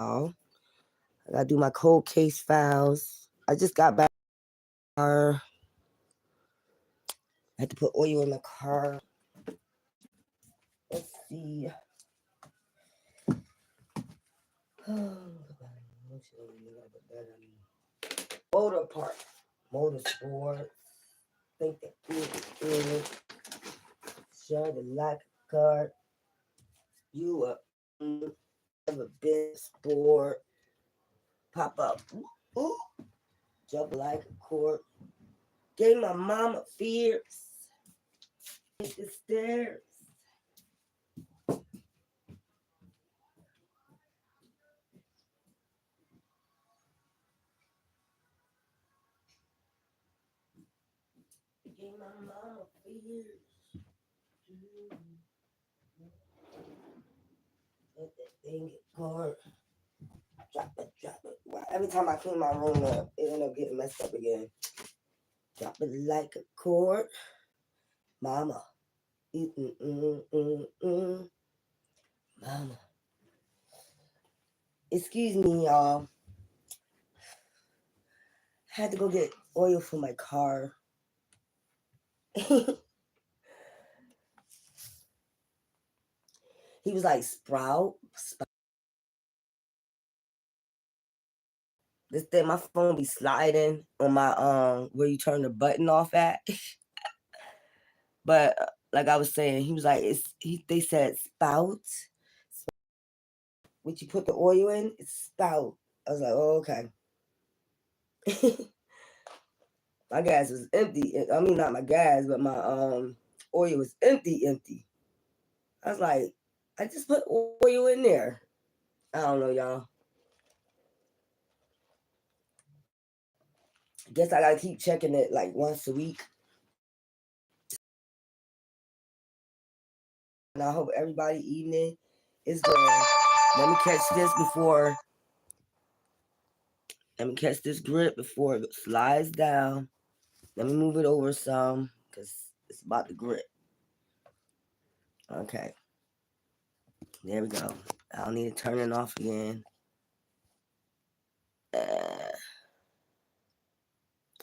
I gotta do my cold case files. I just got back. I had to put oil in the car. Let's see. Motor part. Motorsport. Think that good. Share the like card. You ever been sport. Pop up. Ooh. Jump like a court. Gave my mama fears. Hit the stairs. Gave my mama fears. Let that thing get caught. Drop it. Well, every time I clean my room up, it end up getting messed up again. Drop it like a cord. Mama. Mama. Excuse me, y'all. Had to go get oil for my car. He was like, Sprout. This thing, my phone be sliding on my where you turn the button off at. But like I was saying, he was like, they said spout. What you put the oil in, it's spout. I was like, oh, okay. My gas was empty. I mean, not my gas, but my oil was empty. I was like, I just put oil in there. I don't know, y'all. Guess I gotta keep checking it like once a week. And I hope everybody evening is good. Let me catch this grip before it slides down. Let me move it over some because it's about to grip. Okay. There we go. I don't need to turn it off again.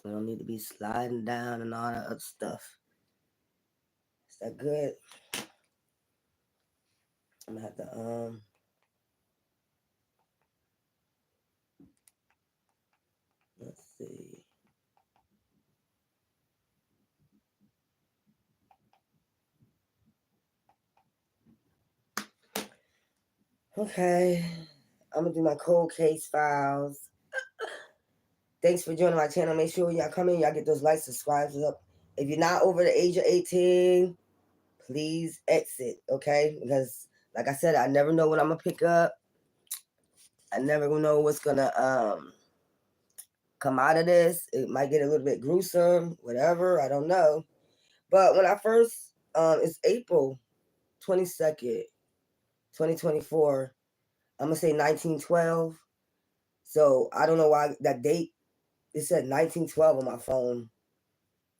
I don't need to be sliding down and all that other stuff. Is that good? I'm gonna have to let's see. Okay. I'm gonna do my cold case files. Thanks for joining my channel. Make sure y'all come in, y'all get those likes, subscribes up. If you're not over the age of 18, please exit, okay? Because like I said, I never know what I'm gonna pick up. I never know what's gonna come out of this. It might get a little bit gruesome, whatever, I don't know. But when I first it's April 22nd, 2024. I'm gonna say 1912. So I don't know why that date, it said 1912 on my phone.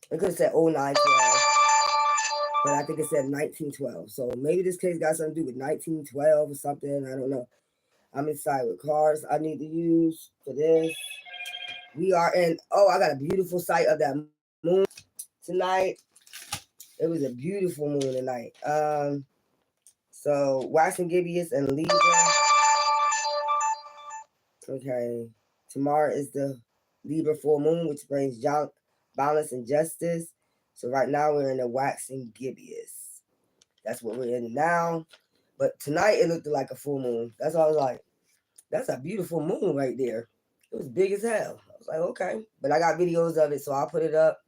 It could have said 0912, but I think it said 1912. So maybe this case got something to do with 1912 or something. I don't know. I'm inside with cars I need to use for this. We are in, I got a beautiful sight of that moon tonight. It was a beautiful moon tonight. So waxing gibbous and Libra. Okay. Tomorrow is the Libra full moon, which brings balance and justice. So right now we're in the waxing gibbous. That's what we're in now. But tonight it looked like a full moon. That's why I was like, that's a beautiful moon right there. It was big as hell. I was like, okay. But I got videos of it, so I'll put it up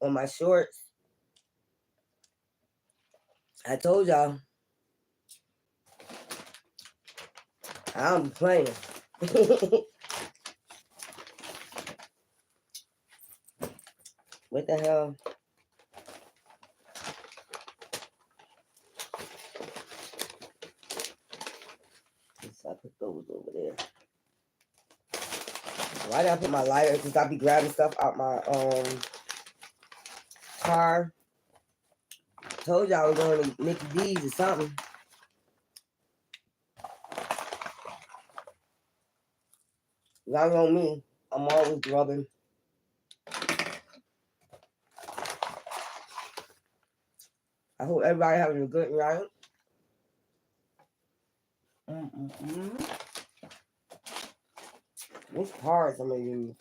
on my shorts. I told y'all, I'm playing. What the hell? I put those over there. Why did I put my lighter? Because I be grabbing stuff out my car. Told y'all I was going to Mickey D's or something. Y'all know me. I'm always rubbing. I hope everybody having a good night. Which cards I'm gonna use?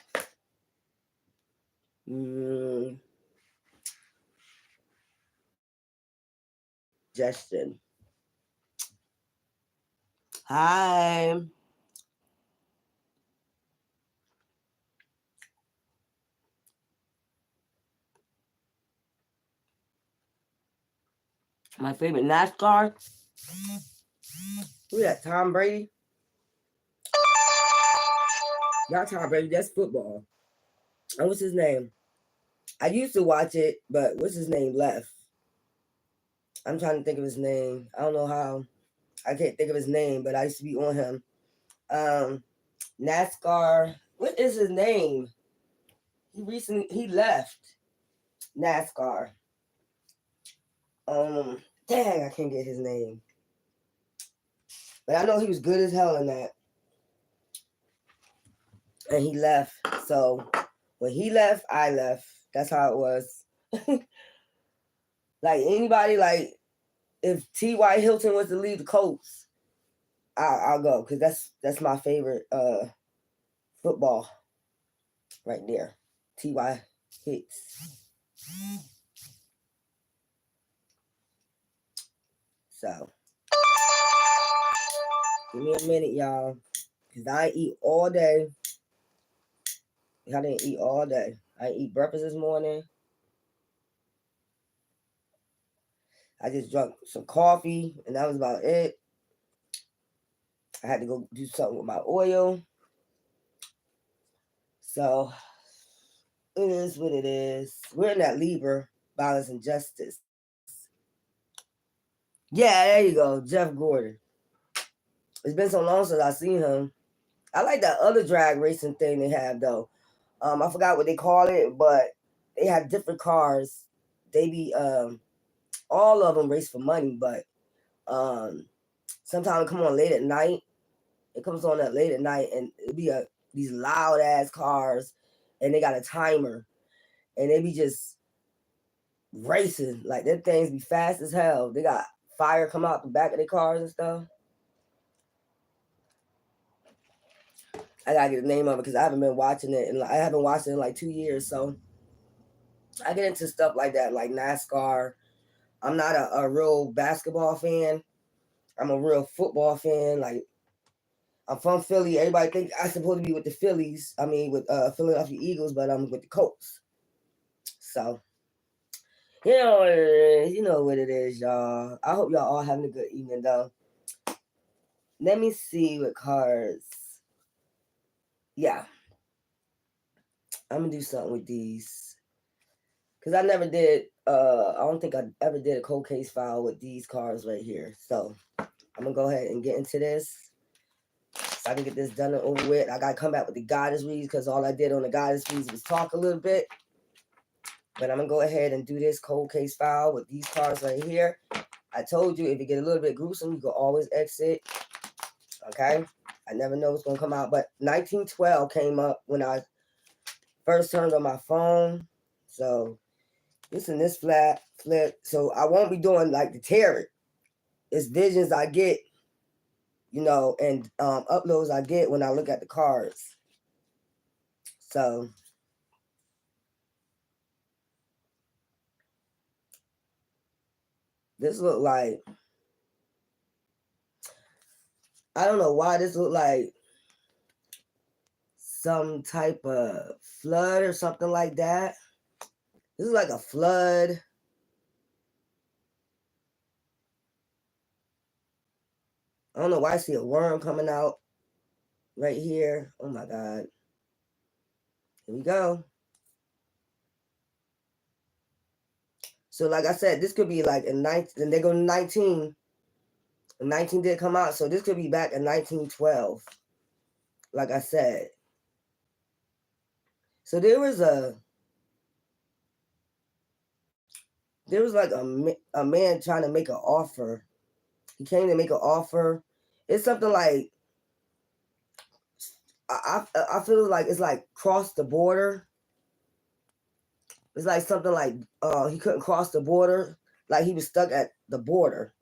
Suggestion. Hi. My favorite NASCAR. Who that? Tom Brady? Not Tom Brady, that's football. And what's his name? I used to watch it, but what's his name left? I'm trying to think of his name. I don't know how. I can't think of his name, but I used to be on him. NASCAR. What is his name? He left NASCAR. Dang, I can't get his name. But I know he was good as hell in that. And he left. So when he left, I left. That's how it was. Like anybody, like if T.Y. Hilton was to leave the Colts, I'll go because that's my favorite football right there. T.Y. hits. So give me a minute, y'all, because I eat all day. I didn't eat all day. I eat breakfast this morning. I just drank some coffee, and that was about it. I had to go do something with my oil. So it is what it is. We're in that Libra, balance and justice. Yeah, there you go, Jeff Gordon. It's been so long since I seen him. I like that other drag racing thing they have though. I forgot what they call it, but they have different cars. They be all of them race for money, but sometimes it come on late at night. It comes on at late at night, and it be these loud ass cars, and they got a timer, and they be just racing like them things be fast as hell. They got fire come out the back of their cars and stuff. I gotta get the name of it because I haven't been watching it, and I haven't watched it in like 2 years. So I get into stuff like that, like NASCAR. I'm not a real basketball fan. I'm a real football fan. Like I'm from Philly. Everybody think I'm supposed to be with the Phillies. I mean, with Philadelphia Eagles, but I'm with the Colts. So you know what it is, y'all. I hope y'all all having a good evening, though. Let me see what cards. Yeah, I'm gonna do something with these because I never did. I don't think I ever did a cold case file with these cards right here. So I'm gonna go ahead and get into this so I can get this done and over with. I gotta come back with the goddess reads because all I did on the goddess reads was talk a little bit. But I'm gonna go ahead and do this cold case file with these cards right here. I told you if you get a little bit gruesome, you can always exit. Okay, I never know what's gonna come out. But 1912 came up when I first turned on my phone. So this and this flip. So I won't be doing like the tarot. It's visions I get, you know, and uploads I get when I look at the cards. So this look like, I don't know why this look like some type of flood or something like that. This is like a flood. I don't know why I see a worm coming out right here. Oh my God. Here we go. So like I said, this could be like in 19, and they go to 19. 19 did come out, so this could be back in 1912. Like I said. So there was like a man trying to make an offer. He came to make an offer. It's something like I feel like it's like cross the border. It's like something like he couldn't cross the border, like he was stuck at the border.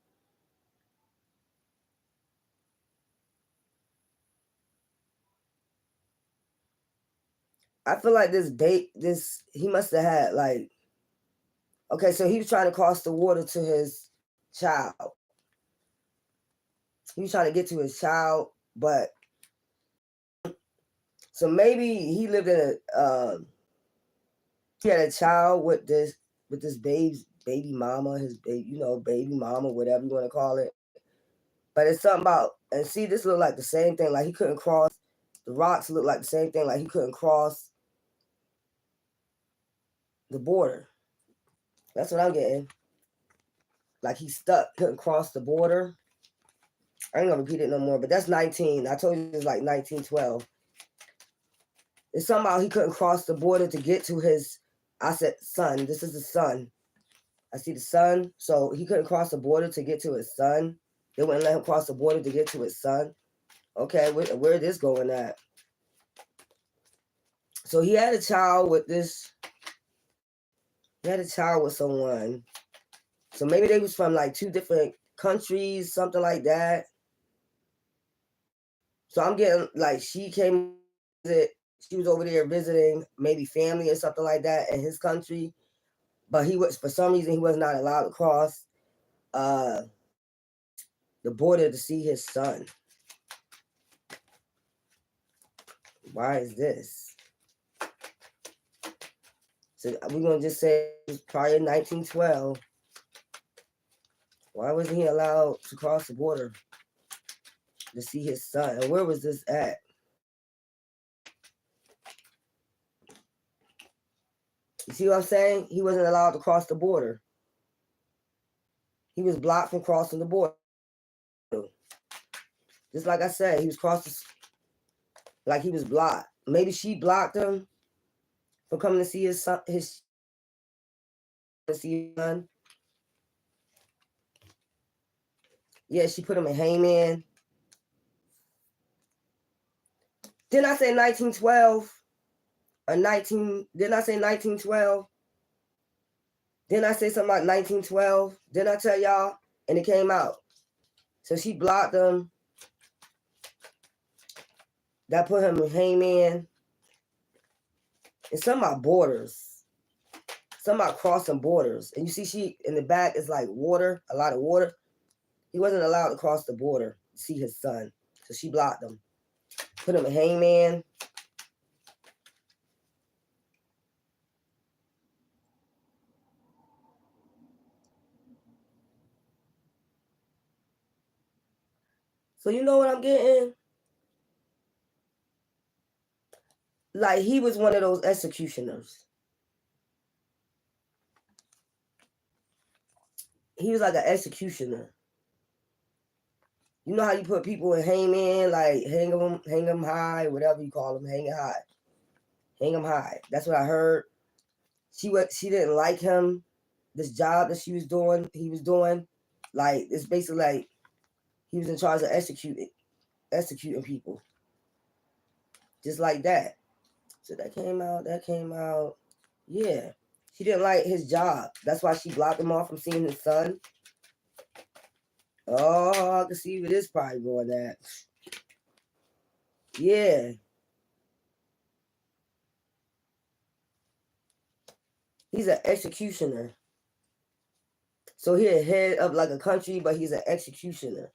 I feel like this he must have had like, okay, so he was trying to cross the water to his child. He was trying to get to his child, but so maybe he lived in a he had a child with this baby mama, his baby mama, whatever you want to call it. But it's something about, and see, this look like the same thing. Like he couldn't cross. The rocks look like the same thing. Like he couldn't cross the border. That's what I'm getting. Like he's stuck, couldn't cross the border. I ain't gonna repeat it no more. But that's 19. I told you it's like 1912. It's somehow he couldn't cross the border to get to his. I said son. This is the son. I see the son. So he couldn't cross the border to get to his son. They wouldn't let him cross the border to get to his son. Okay, where this going at? So he had a child with this. He had a child with someone. So maybe they was from like 2 different countries, something like that. So I'm getting like she came visit. She was over there visiting maybe family or something like that in his country. But he was, for some reason, he was not allowed to cross the border to see his son. Why is this? So we're going to just say it was probably 1912. Why wasn't he allowed to cross the border to see his son? And where was this at? You see what I'm saying? He wasn't allowed to cross the border. He was blocked from crossing the border. Just like I said, he was crossing, like he was blocked. Maybe she blocked him from coming to see his son. Yeah, she put him in hangman. Didn't I say 1912? Or 19, didn't I say 1912? Didn't I say something about 1912? Didn't I tell y'all? And it came out. So she blocked him. That put him in hangman. And some about borders. Some about crossing borders. And you see she, in the back, is like water, a lot of water. He wasn't allowed to cross the border to see his son. So she blocked him. Put him in hangman. So you know what I'm getting? Like he was one of those executioners. He was like an executioner. You know how you put people in hangman, like hang them high, whatever you call them, hang them high. That's what I heard. She didn't like him. This job that he was doing, like it's basically like he was in charge of executing people, just like that. So that came out. Yeah, she didn't like his job. That's why she blocked him off from seeing his son. Oh, I can see where this probably going at. Yeah. He's an executioner. So he's a head of like a country, but he's an executioner.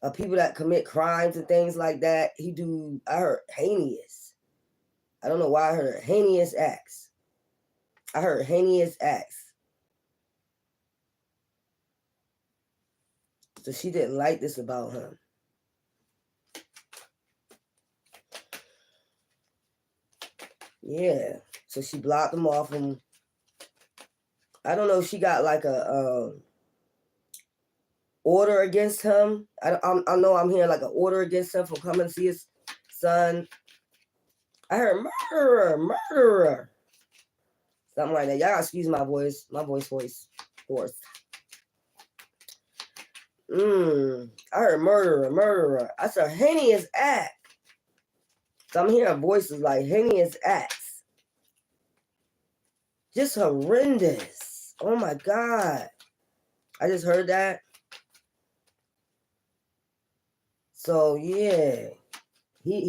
Of people that commit crimes and things like that. I heard heinous. I don't know why I heard heinous acts. I heard heinous acts. So she didn't like this about him. Yeah. So she blocked him off him. I don't know if she got like a order against him. I know I'm hearing like an order against him for coming to see his son. I heard murderer. Something like that. Y'all excuse my voice. My voice hoarse. I heard murderer. That's a heinous act. So I'm hearing voices like heinous acts. Just horrendous. Oh my God. I just heard that. So yeah. He's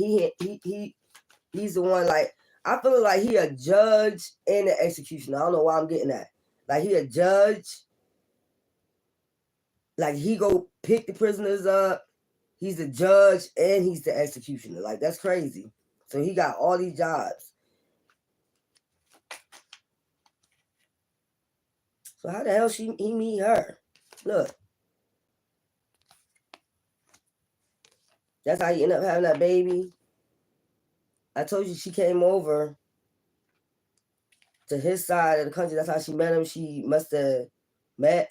the one, like, I feel like he a judge and an executioner. I don't know why I'm getting that. Like, he a judge. Like, he go pick the prisoners up. He's the judge and he's the executioner. Like, that's crazy. So he got all these jobs. So how the hell he meet her? Look. That's how he ended up having that baby. I told you she came over to his side of the country. That's how she met him. She must have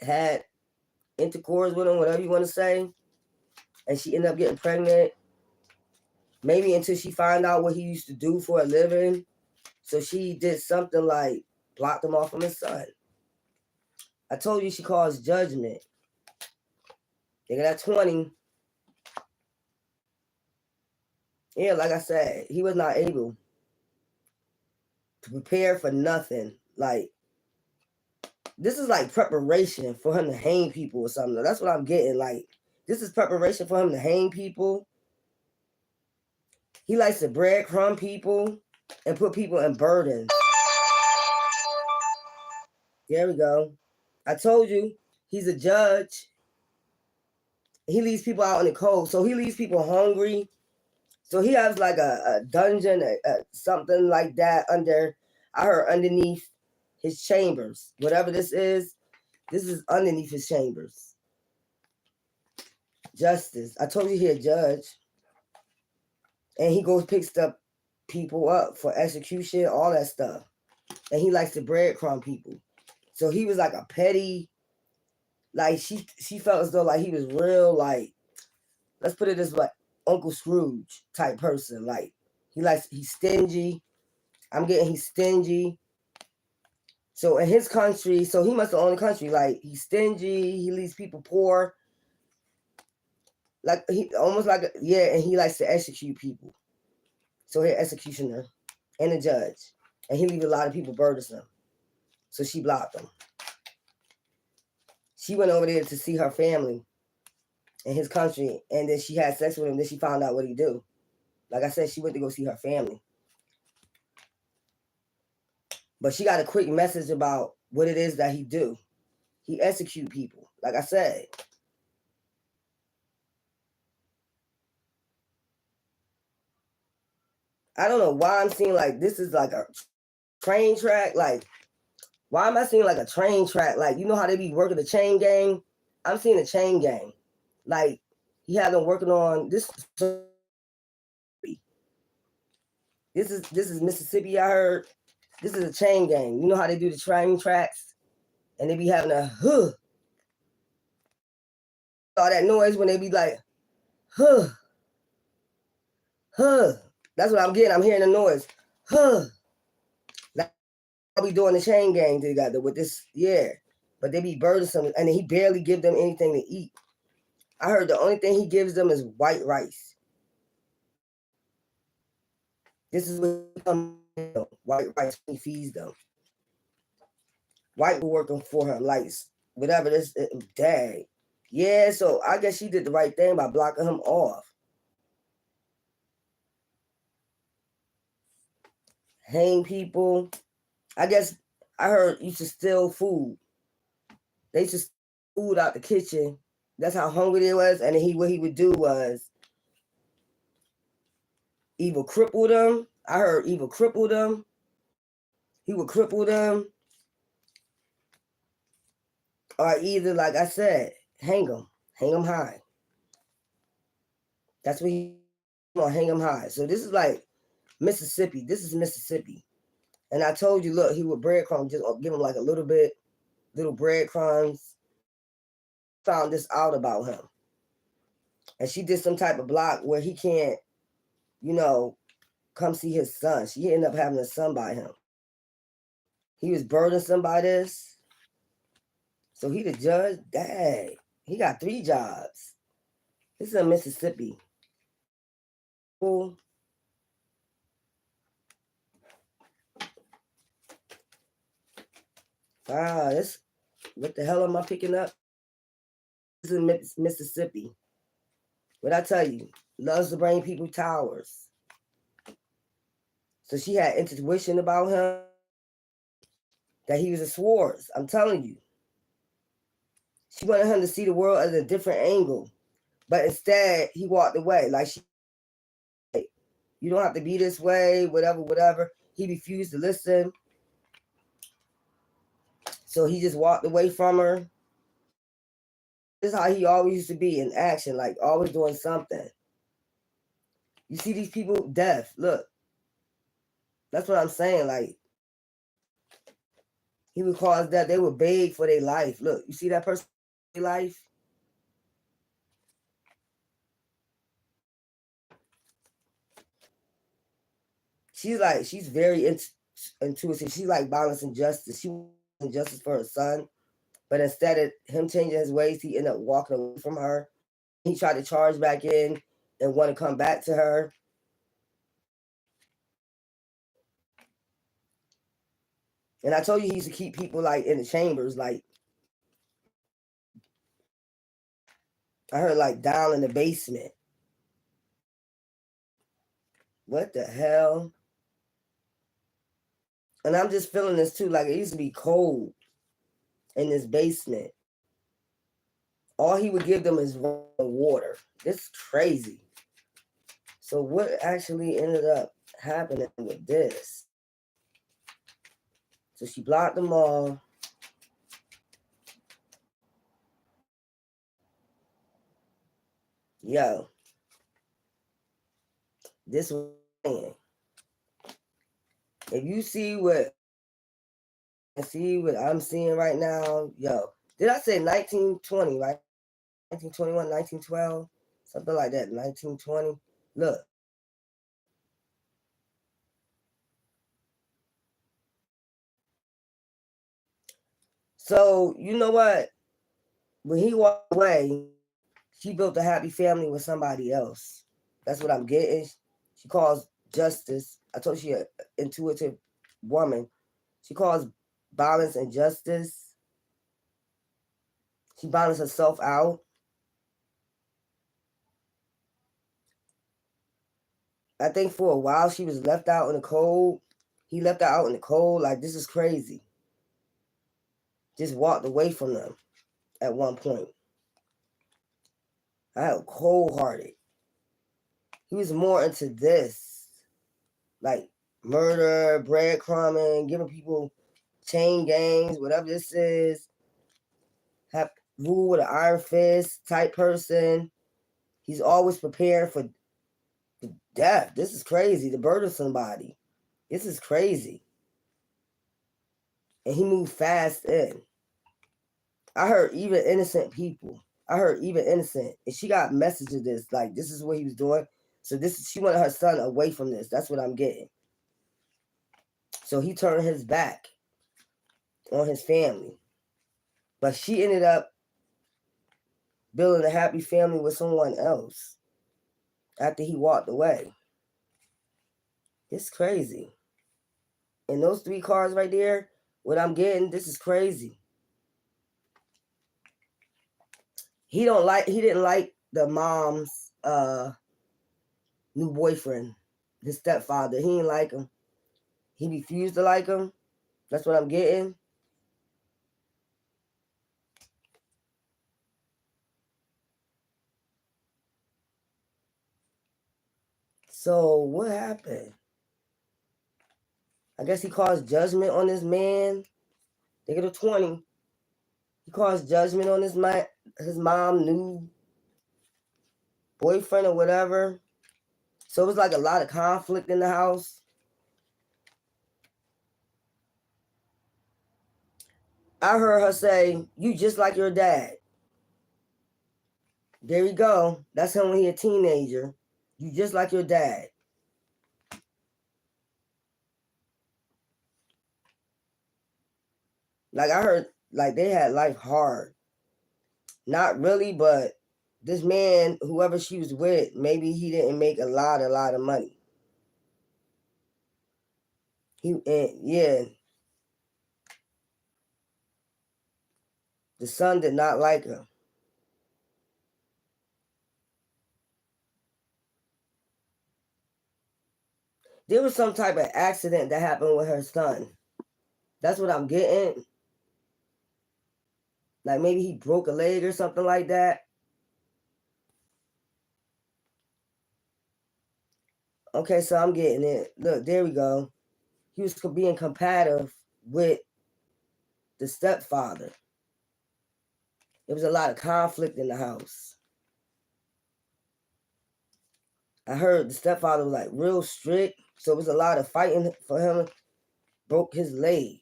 had intercourse with him, whatever you want to say. And she ended up getting pregnant. Maybe until she found out what he used to do for a living. So she did something like blocked him off from his son. I told you she caused judgment. Nigga, that 20. Yeah, like I said, he was not able to prepare for nothing. Like, this is like preparation for him to hang people or something. That's what I'm getting. Like, this is preparation for him to hang people. He likes to breadcrumb people and put people in burdens. There we go. I told you, he's a judge. He leaves people out in the cold. So he leaves people hungry. So he has like a dungeon, something like that under, I heard, underneath his chambers. Whatever this is underneath his chambers. Justice. I told you he a judge. And he goes picks up people up for execution, all that stuff. And he likes to breadcrumb people. So he was like a petty, like she felt as though like he was real, like, let's put it this way, Uncle Scrooge type person. Like, he's stingy. I'm getting he's stingy. So in his country, so he must have owned the country. Like, he's stingy, he leaves people poor. Like, he almost like, and he likes to execute people. So he's an executioner and a judge. And he leaves a lot of people burdensome. So she blocked him. She went over there to see her family in his country, and then she had sex with him. Then she found out what he do. Like I said, she went to go see her family. But she got a quick message about what it is that he do. He execute people. Like I said. I don't know why I'm seeing like this is like a train track. Like, why am I seeing like a train track? Like, you know how they be working the chain gang? I'm seeing a chain gang. Like, he had them working on this. This is Mississippi, I heard. This is a chain gang. You know how they do the train tracks? And they be having a all that noise when they be like, That's what I'm getting. I'm hearing the noise. Like, I'll be doing the chain gang together with this, But they be burdensome, and he barely give them anything to eat. I heard the only thing he gives them is white rice. This is what white rice he feeds them. White people working for him, like whatever this, dang. Yeah, so I guess she did the right thing by blocking him off. Hang people. I guess I heard you should steal food. They should steal food out the kitchen. That's how hungry they was. And what he would do was either cripple them. I heard either cripple them. He would cripple them. Or either, like I said, hang them. Hang them high. That's what he want, hang them high. So this is like Mississippi. This is Mississippi. And I told you, look, he would breadcrumbs, just give him like a little bit, little breadcrumbs. Found this out about him. And she did some type of block where he can't, come see his son. She ended up having a son by him. He was burdensome by this. So he the judge? Dang. He got 3 jobs. This is in Mississippi. Wow, this what the hell am I picking up? This is Mississippi. What I tell you, loves to bring people towers. So she had intuition about him that he was a Swords. I'm telling you. She wanted him to see the world at a different angle. But instead, he walked away. Like, you don't have to be this way, whatever, whatever. He refused to listen. So he just walked away from her. This is how he always used to be in action, like always doing something. You see these people deaf. Look, that's what I'm saying. Like, he would cause that. They would beg for their life. Look, you see that person life? She's very intuitive. She's like balancing justice. She wants justice for her son. But instead of him changing his ways, he ended up walking away from her. He tried to charge back in and want to come back to her. And I told you he used to keep people like in the chambers, like I heard like down in the basement. What the hell? And I'm just feeling this too. Like, it used to be cold in this basement. All he would give them is water. This is crazy. So what actually ended up happening with this? So she blocked them all. Yo, this was saying. If you see what I'm seeing right now, yo, did I say 1920, right? 1921, 1912, something like that, 1920. Look. So, you know what? When he walked away, she built a happy family with somebody else. That's what I'm getting. She calls justice. I told you she's an intuitive woman. She calls balance and justice. She balances herself out. I think for a while she was left out in the cold. He left her out in the cold. Like, this is crazy. Just walked away from them at one point. I was cold-hearted. He was more into this. Like murder, breadcrumbing, giving people chain gangs, whatever this is. Have rule with an iron fist type person. He's always preparing for death. This is crazy. To murder somebody. This is crazy. And he moved fast in. I heard even innocent people. I heard even innocent. And she got message of this. Like, this is what he was doing. So she wanted her son away from this. That's what I'm getting. So he turned his back on his family. But she ended up building a happy family with someone else after he walked away. It's crazy. And those 3 cards right there, what I'm getting, this is crazy. He didn't like the mom's new boyfriend, his stepfather. He didn't like him. He refused to like him. That's what I'm getting. So what happened? I guess he caused judgment on this man. They get a 20. He caused judgment on his mom, new boyfriend or whatever. So it was like a lot of conflict in the house. I heard her say, "You just like your dad." There you go. That's him when he a teenager. You just like your dad. Like, I heard, like, they had life hard. Not really, but this man, whoever she was with, maybe he didn't make a lot of money. Yeah. The son did not like her. There was some type of accident that happened with her son. That's what I'm getting. Like maybe he broke a leg or something like that. Okay, so I'm getting it. Look, there we go. He was being competitive with the stepfather. There was a lot of conflict in the house. I heard the stepfather was like real strict, so it was a lot of fighting for him. Broke his leg.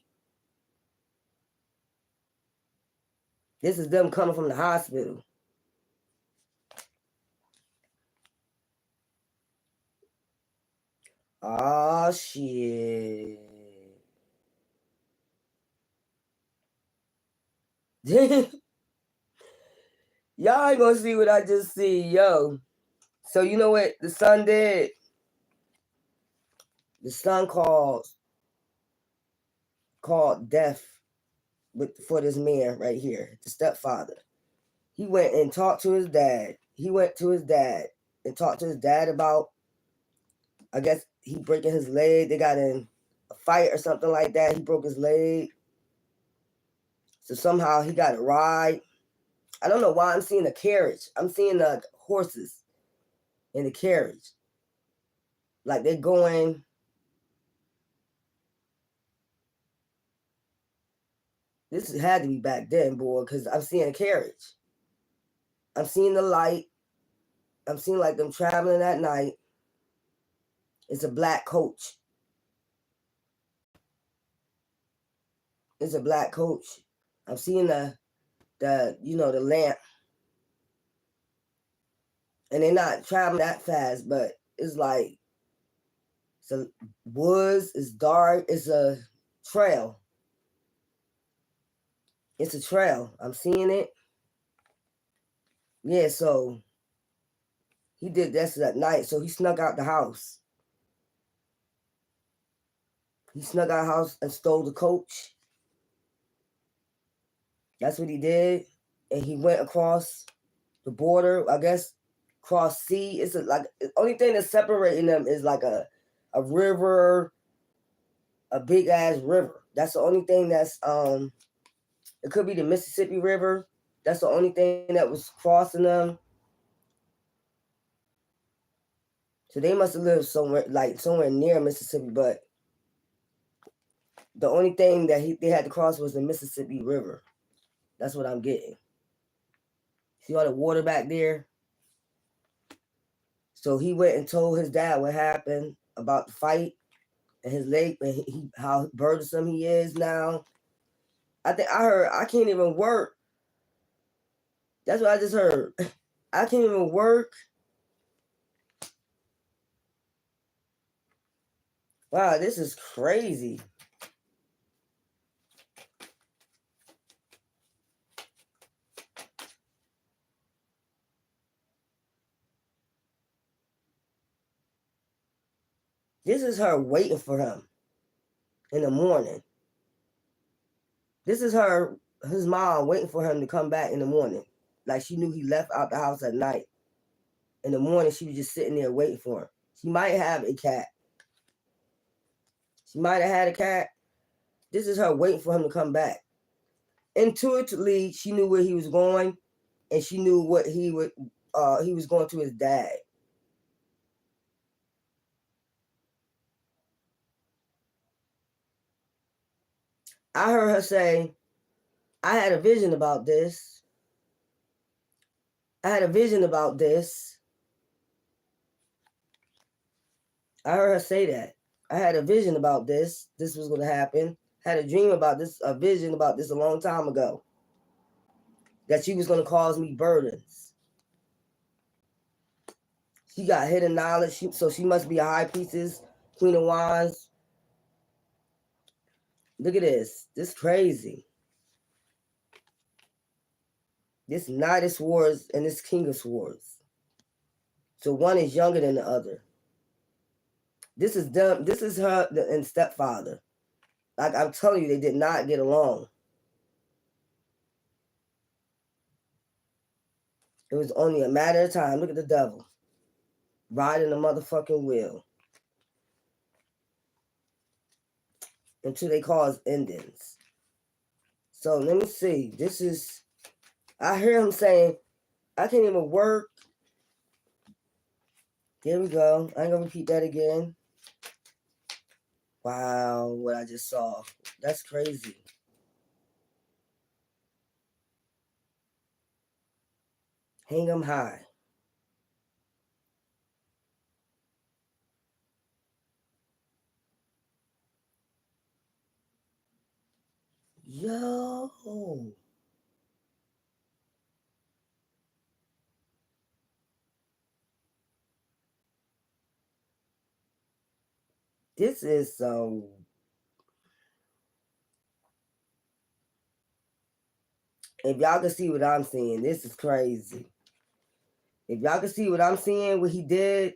This is them coming from the hospital. Oh shit. Y'all ain't gonna see what I just see, yo. So you know what the son did? The son called death for this man right here, the stepfather. He went and talked to his dad. He went to his dad and talked to his dad about, I guess he breaking his leg. They got in a fight or something like that. He broke his leg. So somehow he got a ride. I don't know why I'm seeing a carriage. I'm seeing the horses in the carriage. Like they're going. This had to be back then, boy, because I'm seeing a carriage. I'm seeing the light. I'm seeing like them traveling at night. It's a black coach. It's a black coach. I'm seeing the the lamp. And they're not traveling that fast, but it's like it's a woods, it's dark, it's a trail. It's a trail. I'm seeing it. Yeah, so he did this at night, so he snuck out the house. He snuck out the house and stole the coach. That's what he did. And he went across the border, I guess, cross sea. It's like the only thing that's separating them is like a river, a big ass river. That's the only thing that's it could be the Mississippi River. That's the only thing that was crossing them. So they must have lived somewhere near Mississippi, but the only thing that they had to cross was the Mississippi River. That's what I'm getting. See all the water back there? So he went and told his dad what happened about the fight and his leg and how burdensome he is now. I heard I can't even work. That's what I just heard. I can't even work. Wow, this is crazy. This is her waiting for him in the morning. This is his mom waiting for him to come back in the morning. Like she knew he left out the house at night. In the morning, she was just sitting there waiting for him. She might have a cat. She might have had a cat. This is her waiting for him to come back. Intuitively, she knew where he was going, and she knew what he was going to his dad. I heard her say, I had a vision about this. I had a vision about this. I heard her say that. I had a vision about this. This was going to happen. Had a dream about this, a vision about this a long time ago. That she was going to cause me burdens. She got hidden knowledge, so she must be a high priestess, Queen of Wands. Look at this. This is crazy. This Knight of Swords and this King of Swords. So one is younger than the other. This is them. This is her and stepfather. Like I'm telling you, they did not get along. It was only a matter of time. Look at the devil riding the motherfucking wheel until they cause endings. So let me see. This is, I hear him saying, I can't even work. Here we go. I ain't gonna repeat that again. Wow, what I just saw. That's crazy. Hang 'em high. Yo. This is so. If y'all can see what I'm seeing, this is crazy. If y'all can see what I'm seeing, what he did.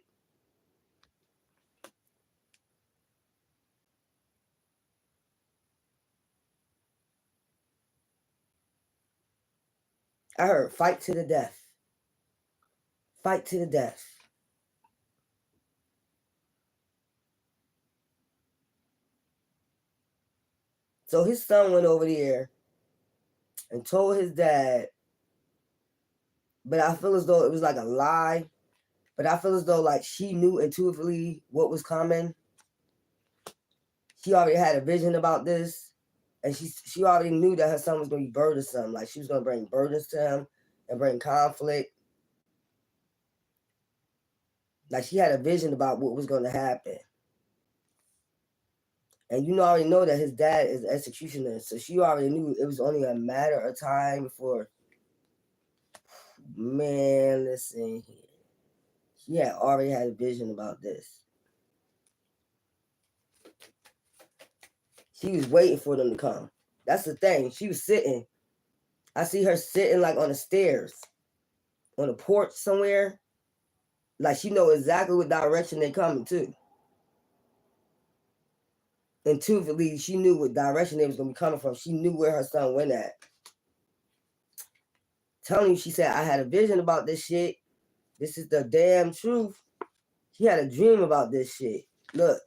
I heard fight to the death. Fight to the death. So his son went over there and told his dad, but I feel as though it was like a lie. But I feel as though like she knew intuitively what was coming. She already had a vision about this. And she already knew that her son was going to be burdensome. Like she was going to bring burdens to him and bring conflict. Like she had a vision about what was going to happen. And you already know that his dad is an executioner. So she already knew it was only a matter of time before. Man, listen here. She had already had a vision about this. She was waiting for them to come. That's the thing. She was sitting. I see her sitting like on the stairs, on a porch somewhere. Like she know exactly what direction they're coming to. Intuitively, she knew what direction they was gonna be coming from. She knew where her son went at. Telling you, she said, I had a vision about this shit. This is the damn truth. She had a dream about this shit. Look.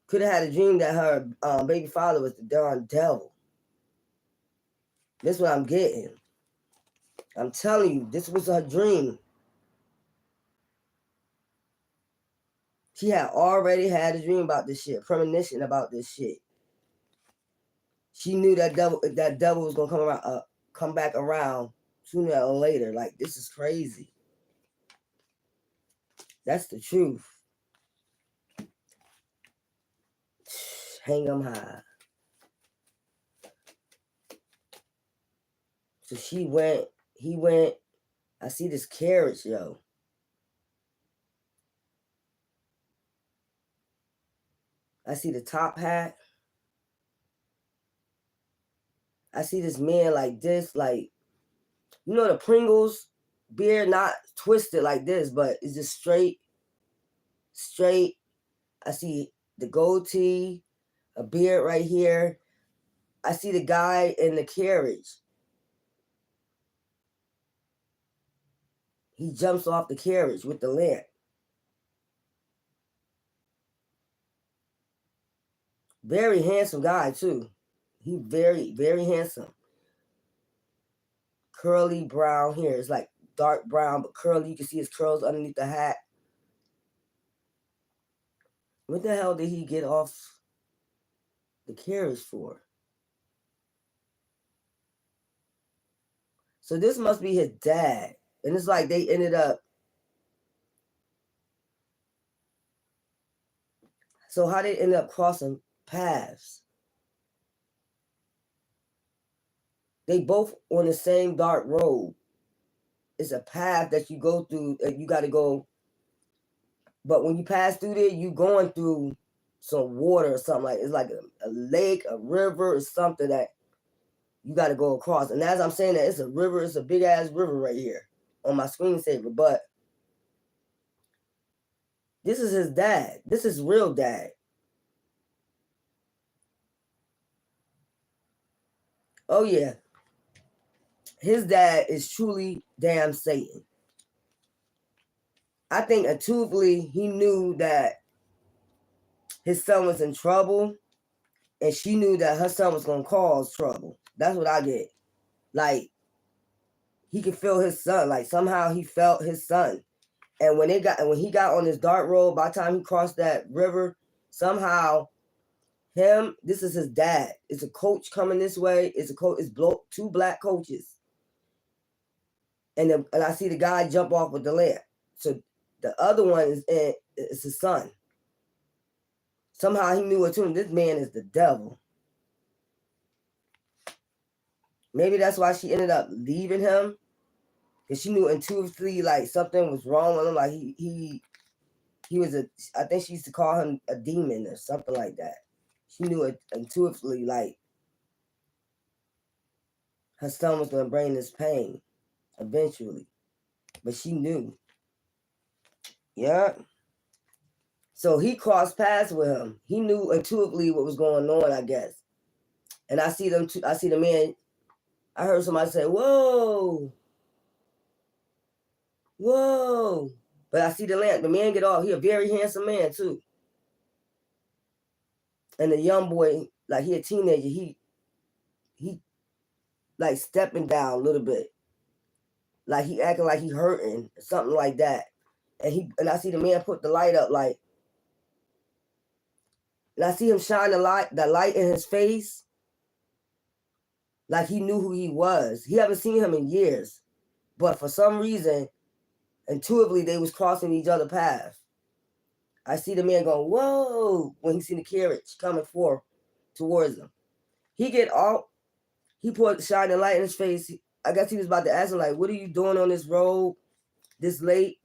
Could have had a dream that her baby father was the darn devil. This is what I'm getting. I'm telling you, this was her dream. She had already had a dream about this shit, premonition about this shit. She knew that devil was gonna come back around sooner or later. Like this is crazy. That's the truth. Hang 'em high. So he went. I see this carriage, yo. I see the top hat. I see this man like this, like, you know, the Pringles beard, not twisted like this, but it's just straight. I see the goatee, a beard right here. I see the guy in the carriage. He jumps off the carriage with the lamp. Very handsome guy, too. He very, very handsome. Curly brown hair. It's like dark brown, but curly. You can see his curls underneath the hat. What the hell did he get off the carriage for? So this must be his dad. And it's like they ended up. So how they ended up crossing paths? They both on the same dark road. It's a path that you go through. You got to go. But when you pass through there, you going through some water or something like it's like a lake, a river, or something that you got to go across. And as I'm saying that, it's a river. It's a big ass river right here on my screensaver. But this is his dad. This is real dad. Oh yeah, his dad is truly damn Satan. I think intuitively he knew that his son was in trouble, and she knew that her son was going to cause trouble. That's what I get. Like, he could feel his son. Like, somehow he felt his son. And when he got on this dark road, by the time he crossed that river, somehow this is his dad. It's a coach coming this way. It's two black coaches. And I see the guy jump off with the lamp. So the other one is his son. Somehow he knew it too. This man is the devil. Maybe that's why she ended up leaving him. Because she knew intuitively like something was wrong with him. Like he was I think she used to call him a demon or something like that. She knew it intuitively like her son was going to bring this pain eventually. But she knew. Yeah. So he crossed paths with him. He knew intuitively what was going on, I guess. And I see the man. I heard somebody say, "Whoa. Whoa." But I see the man get off. He a very handsome man too. And the young boy, like he a teenager, he like stepping down a little bit. Like he acting like he hurting, something like that. And I see the man put the light up like, and I see him shine the light in his face. Like he knew who he was. He haven't seen him in years. But for some reason, intuitively they was crossing each other paths. I see the man going, whoa, when he seen the carriage coming forth towards him. He get off, he put shining light in his face. I guess he was about to ask him, like, what are you doing on this road this late?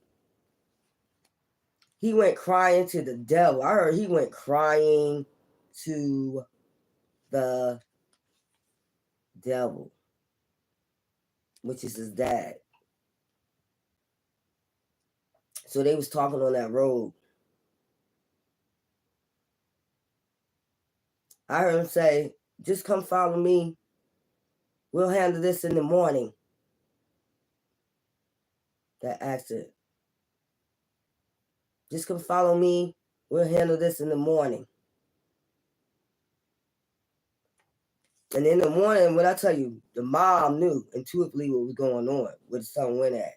He went crying to the devil. I heard he went crying to the devil, which is his dad. So they was talking on that road. I heard him say, just come follow me. We'll handle this in the morning. That accident. Just come follow me. We'll handle this in the morning. And in the morning, what I tell you, the mom knew intuitively what was going on, where the son went at,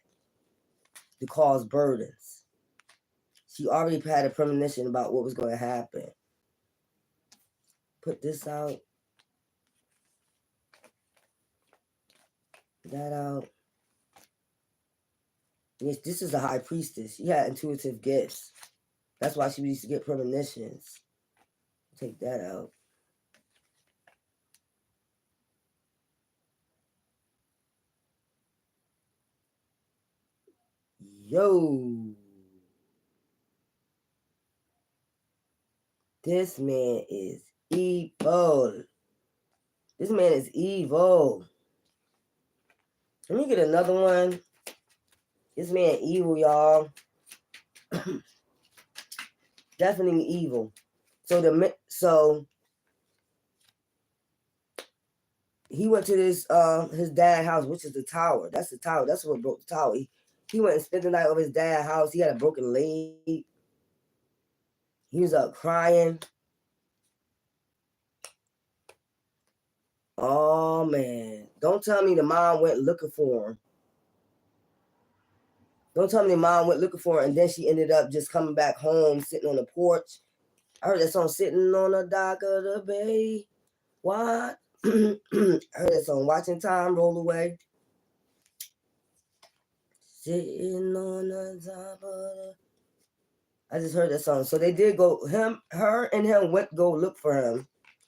to cause burdens. She already had a premonition about what was going to happen. Put this out. That out. Yes, this is a high priestess. She had intuitive gifts. That's why she used to get premonitions. Take that out. Yo. This man is evil. This man is evil. Let me get another one. This man evil, y'all. Definitely evil. So he went to this his dad's house, which is the tower. That's the tower. That's what broke the tower. He went and spent the night over his dad's house. He had a broken leg. He was up crying. Oh man. Don't tell me the mom went looking for him. Don't tell me the mom went looking for her and then she ended up just coming back home, sitting on the porch. I heard that song, Sitting on the Dock of the Bay. What? I heard that song, Watching Time Roll Away. Sitting on the top of the... I just heard that song. So they did go, her and him went go look for him.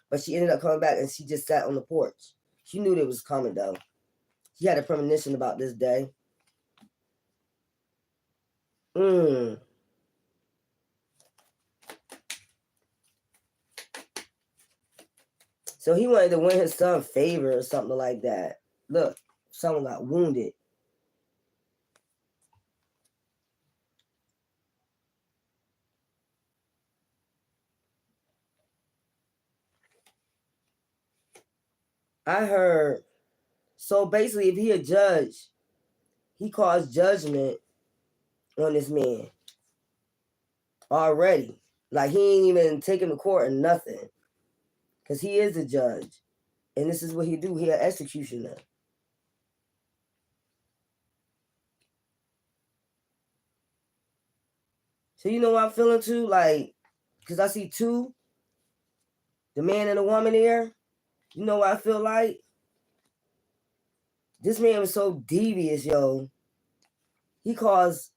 But she ended up coming back and she just sat on the porch. She knew it was coming though. She had a premonition about this day. So he wanted to win his son favor or something like that. Look, someone got wounded. I heard So basically, if he a judge, he caused judgment on this man already. Like he ain't even taken to court or nothing. Because he is a judge. And this is what he do. He an executioner. So you know what I'm feeling too? Like, because I see two, the man and the woman there. You know what I feel like? This man was so devious, yo. He caused,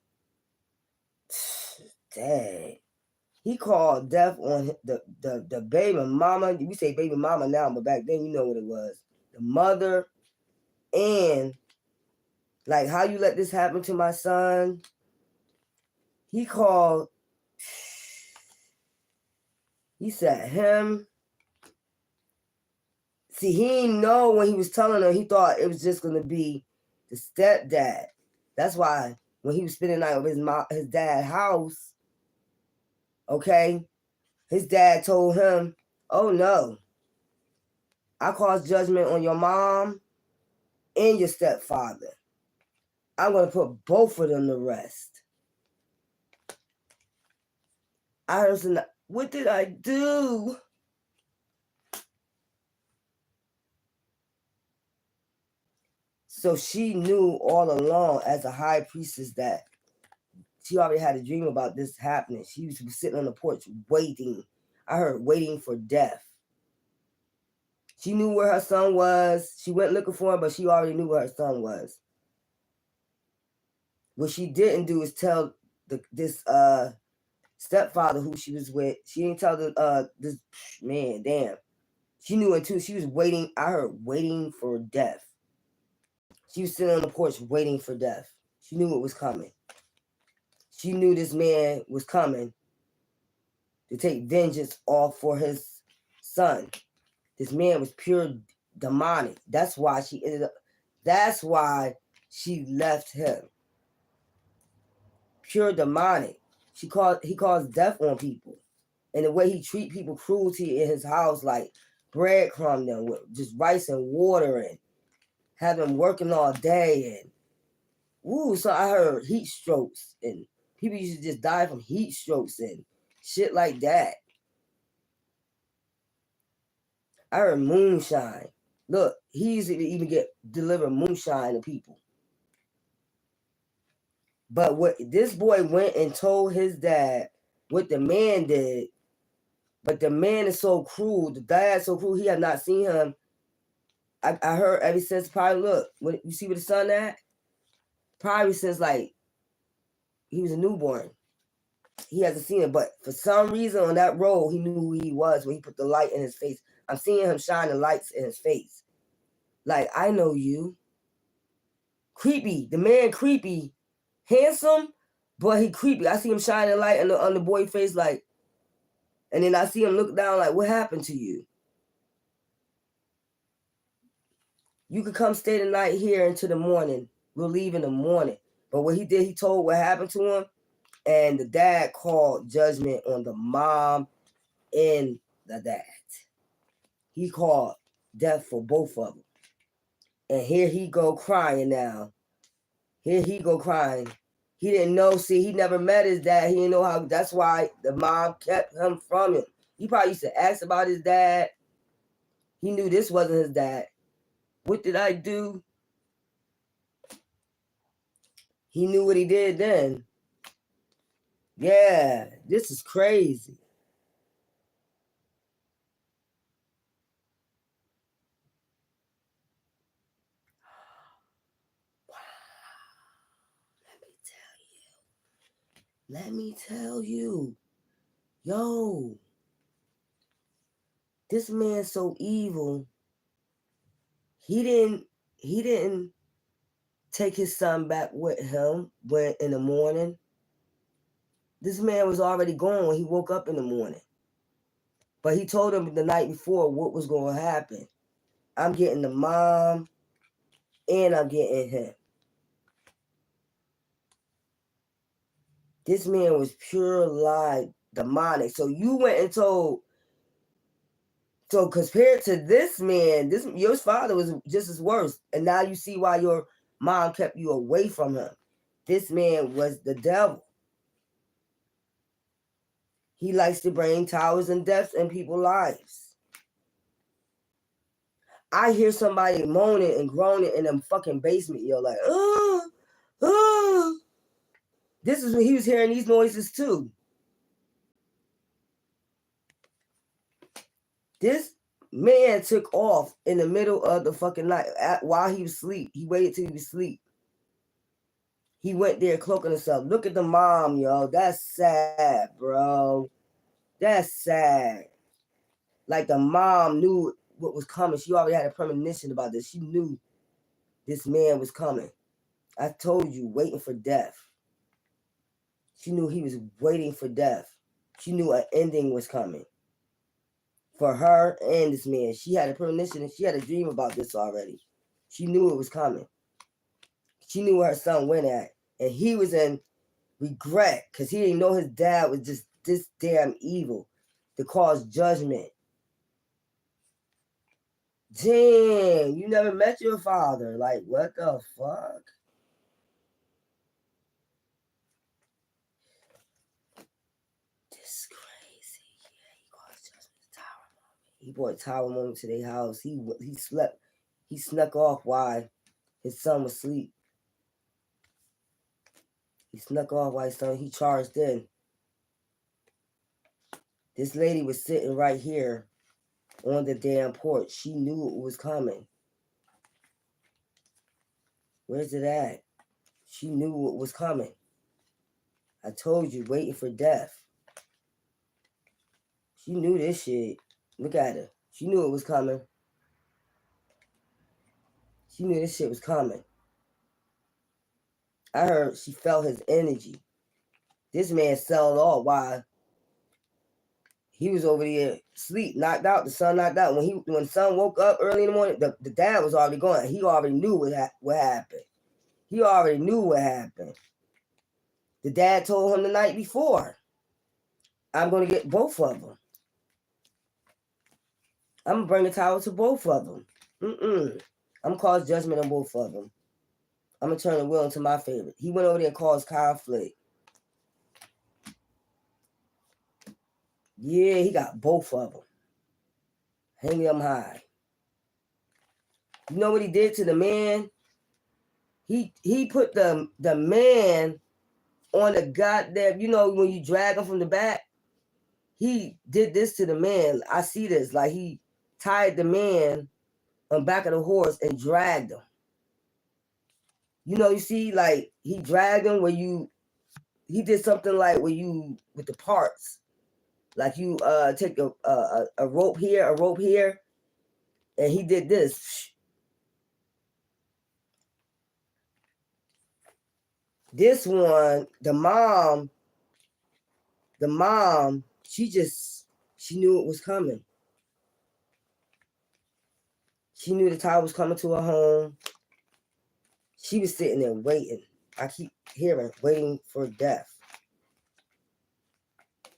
dang. He called death on the baby mama. We say baby mama now, but back then you know what it was. The mother and like how you let this happen to my son. He called, he said him. See, he didn't know when he was telling her, he thought it was just gonna be the stepdad. That's why when he was spending the night at his dad's house, okay, his dad told him, oh no, I caused judgment on your mom and your stepfather. I'm going to put both of them to rest. I heard some, what did I do? So she knew all along as a high priestess that she already had a dream about this happening. She was sitting on the porch waiting. I heard waiting for death. She knew where her son was. She went looking for him, but she already knew where her son was. What she didn't do is tell this stepfather who she was with. She didn't tell this man, damn. She knew it too. She was waiting. I heard waiting for death. She was sitting on the porch waiting for death. She knew it was coming. She knew this man was coming to take vengeance off for his son. This man was pure demonic. That's why she ended up. That's why she left him. Pure demonic. He caused death on people. And the way he treat people, cruelty in his house, like breadcrumb them with just rice and water and have them working all day and so I heard heat strokes and people used to just die from heat strokes and shit like that. I heard moonshine. Look, he used to even deliver moonshine to people. But what this boy went and told his dad what the man did, but the man is so cruel, the dad's so cruel, he had not seen him. I heard ever since probably look, when you see where the son at? Probably since like he was a newborn. He hasn't seen it, but for some reason on that road, he knew who he was when he put the light in his face. I'm seeing him shining lights in his face. Like, I know you. Creepy. The man creepy. Handsome, but he creepy. I see him shining light on the boy's face, like, and then I see him look down like, what happened to you? You could come stay the night here until the morning. We'll leave in the morning. But what he did, he told what happened to him. And the dad called judgment on the mom and the dad. He called death for both of them. And here he go crying now. Here he go crying. He didn't know, see, he never met his dad. He didn't know how, that's why the mom kept him from him. He probably used to ask about his dad. He knew this wasn't his dad. What did I do? He knew what he did then. Yeah, this is crazy. Wow. Let me tell you. Yo. This man's so evil. He didn't take his son back with him when in the morning. This man was already gone when he woke up in the morning. But he told him the night before what was going to happen. I'm getting the mom and I'm getting him. This man was pure lie, demonic. So you went and told So compared to this man, your father was just as worse. And now you see why your mom kept you away from him. This man was the devil. He likes to bring towers and deaths in people's lives. I hear somebody moaning and groaning in them fucking basement, yo, like, oh. This is when he was hearing these noises too. This man took off in the middle of the fucking night while he was asleep. He waited till he was asleep. He went there cloaking himself. Look at the mom, yo. That's sad, bro. That's sad. Like the mom knew what was coming. She already had a premonition about this. She knew this man was coming. I told you, waiting for death. She knew he was waiting for death. She knew an ending was coming. For her and this man. She had a premonition and she had a dream about this already. She knew it was coming. She knew where her son went at. And he was in regret because he didn't know his dad was just this damn evil to cause judgment. Damn, you never met your father. Like, what the fuck? This crazy. Yeah, he caused judgment to Tower Moment. He brought Tower Moment to their house. He slept. He snuck off while his son was asleep. He snuck off while his son, he charged in. This lady was sitting right here on the damn porch. She knew it was coming. Where's it at? She knew it was coming. I told you, waiting for death. She knew this shit. Look at her. She knew it was coming. She knew this shit was coming. I heard she felt his energy. This man sold off while he was over there asleep, knocked out. The son knocked out. When the son woke up early in the morning, the dad was already gone. He already knew what happened. He already knew what happened. The dad told him the night before, I'm going to get both of them. I'm going to bring the tower to both of them. I'm going to cause judgment on both of them. I'm going to turn the wheel into my favorite. He went over there and caused conflict. Yeah, he got both of them. Hang them high. You know what he did to the man? He put the man on the goddamn, you know, when you drag him from the back, he did this to the man. I see this. Like, he tied the man on back of the horse and dragged him. You know, you see, like, he dragged him he did something like with the parts. Like, you take a rope here, and he did this. This one, the mom, she knew it was coming. She knew the tower was coming to her home. She was sitting there waiting. I keep hearing, waiting for death.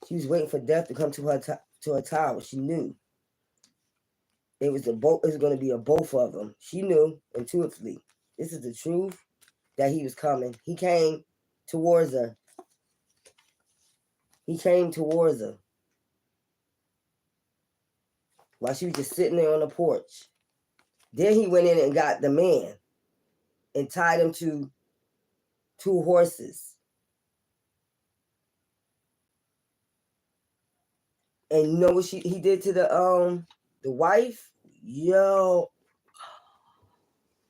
She was waiting for death to come to her tower. She knew it was going to be a both of them. She knew intuitively. This is the truth that he was coming. He came towards her. He came towards her while she was just sitting there on the porch. Then he went in and got the man and tied him to 2 horses. And you know what he did to the wife? Yo.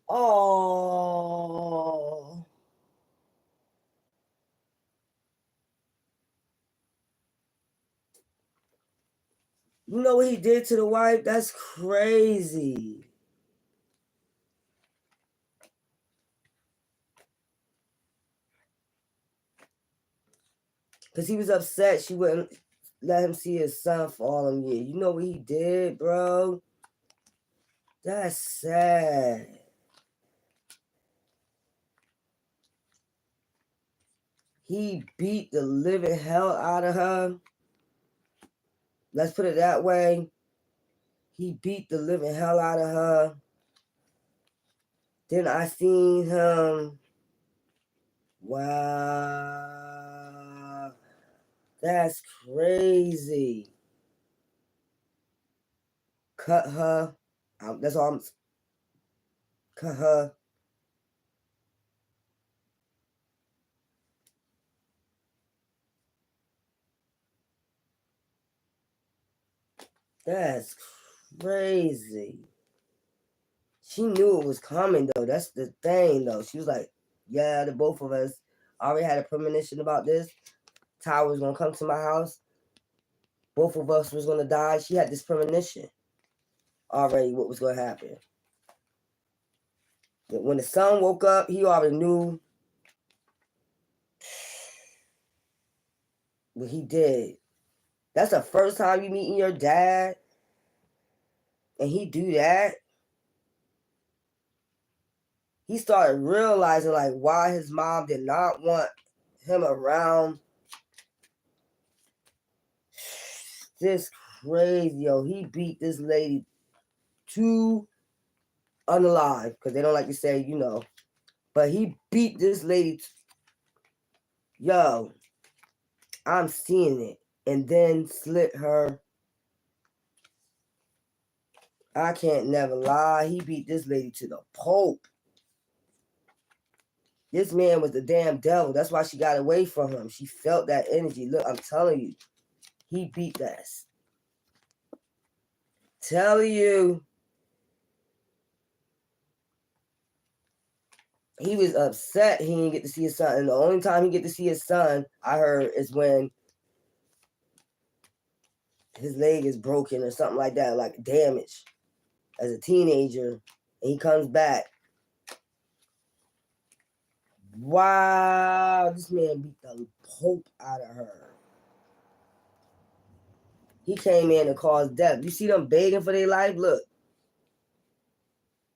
Oh. You know what he did to the wife? That's crazy. Because he was upset she wouldn't let him see his son for all them years. You know what he did, bro? That's sad. He beat the living hell out of her. Let's put it that way. He beat the living hell out of her. Then I seen him. Wow. That's crazy. Cut her. That's all I'm. Cut her. That's crazy. She knew it was coming, though. That's the thing, though. She was like, yeah, the both of us already had a premonition about this. Ty was going to come to my house. Both of us was going to die. She had this premonition already what was going to happen. When the son woke up, he already knew what he did. That's the first time you meeting your dad, and he do that. He started realizing like why his mom did not want him around. This crazy, yo. He beat this lady to unalive because they don't like to say, you know. But he beat this lady. Yo, I'm seeing it. And then slit her. I can't never lie. He beat this lady to the Pope. This man was the damn devil. That's why she got away from him. She felt that energy. Look, I'm telling you. He beat that. Tell you. He was upset he didn't get to see his son. And the only time he get to see his son, I heard, is when his leg is broken or something like that, like damaged as a teenager. And he comes back. Wow, this man beat the Pope out of her. He came in and caused death. You see them begging for their life? Look.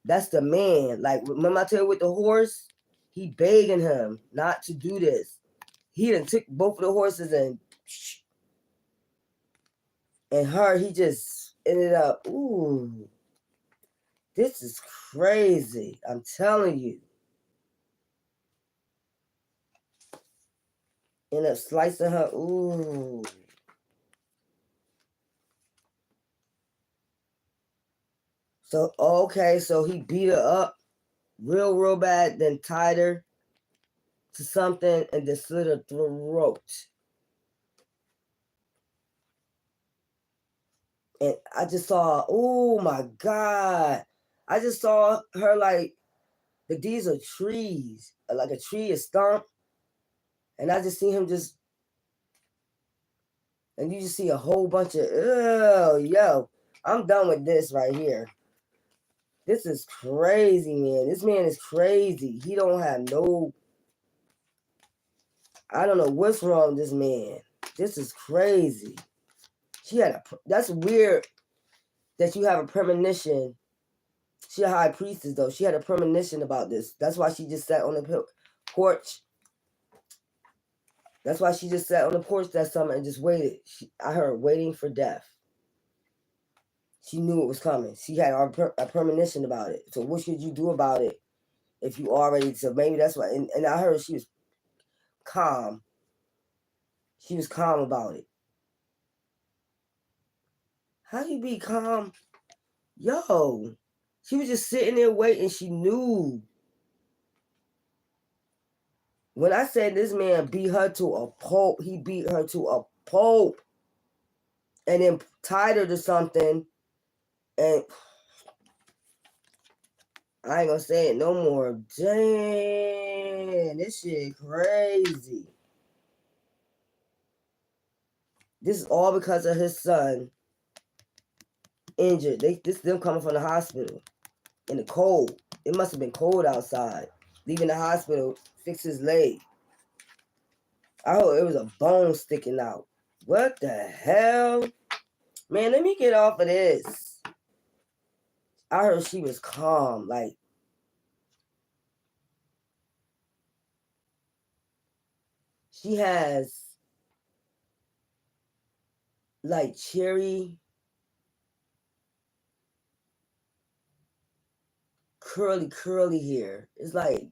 That's the man. Like, remember I tell you with the horse? He begging him not to do this. He done took both of the horses and her, he just ended up, ooh, this is crazy. I'm telling you. Ended up slicing her, ooh. So, okay, so he beat her up real bad, then tied her to something and then slit her throat. And I just saw, oh my God. I just saw her like these are trees. Like a tree is stumped. And I just see him just, and you just see a whole bunch of, oh, yo, I'm done with this right here. This is crazy, man. This man is crazy. He don't have no, I don't know what's wrong with this man. This is crazy. That's weird that you have a premonition. She a high priestess, though. She had a premonition about this. That's why she just sat on the porch. That's why she just sat on the porch that summer and just waited. I heard waiting for death. She knew it was coming. She had a premonition about it. So what should you do about it if you already... So maybe that's why... And I heard she was calm. She was calm about it. How do you be calm? Yo. She was just sitting there waiting. She knew. When I said this man beat her to a pulp, he beat her to a pulp. And then tied her to something. And... I ain't gonna say it no more. Damn, this shit crazy. This is all because of his son injured. This is them coming from the hospital in the cold. It must have been cold outside. Leaving the hospital, fix his leg. I heard it was a bone sticking out. What the hell? Man, let me get off of this. I heard she was calm, like she has like cherry curly hair. It's like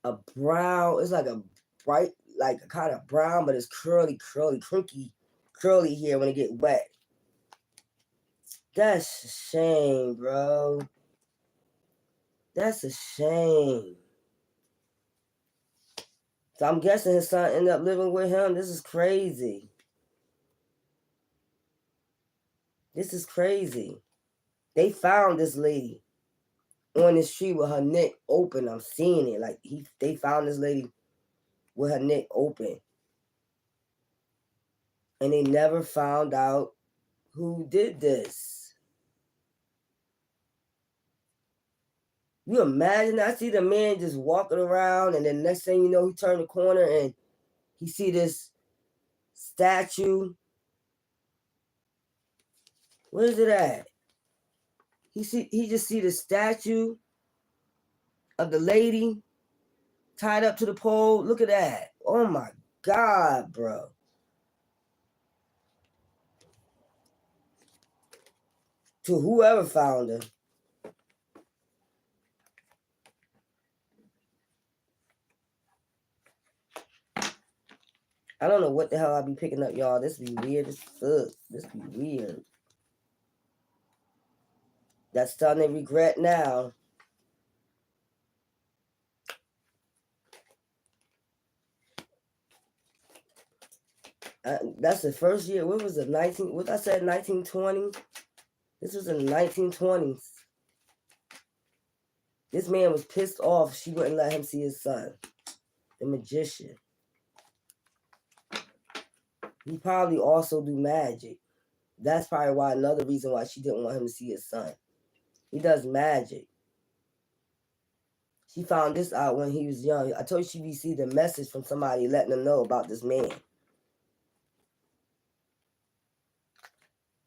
a brown. It's like a bright, like a kind of brown, but it's curly, crinkly, curly hair when it get wet. That's a shame, bro. That's a shame. So I'm guessing his son ended up living with him. This is crazy. This is crazy. They found this lady on the street with her neck open. I'm seeing it. Like they found this lady with her neck open. And they never found out who did this. You imagine, I see the man just walking around, and then next thing you know, he turned the corner and he see this statue. Where is it at? He just see the statue of the lady tied up to the pole. Look at that. Oh my God, bro. To whoever found her. I don't know what the hell I be picking up, y'all. This be weird as fuck. This be weird. That's starting to regret now. That's the first year. What was it? What I said, 1920? This was in the 1920s. This man was pissed off she wouldn't let him see his son. The magician. He probably also do magic. That's probably why another reason why she didn't want him to see his son. He does magic. She found this out when he was young. I told you she received a message from somebody letting them know about this man.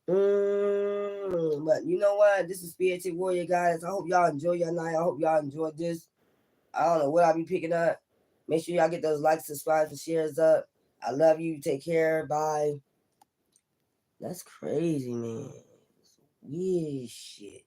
But you know what? This is Spirited Warrior, guys. I hope y'all enjoy your night. I hope y'all enjoyed this. I don't know what I'll be picking up. Make sure y'all get those likes, subscribes, and shares up. I love you. Take care. Bye. That's crazy, man. Weird shit.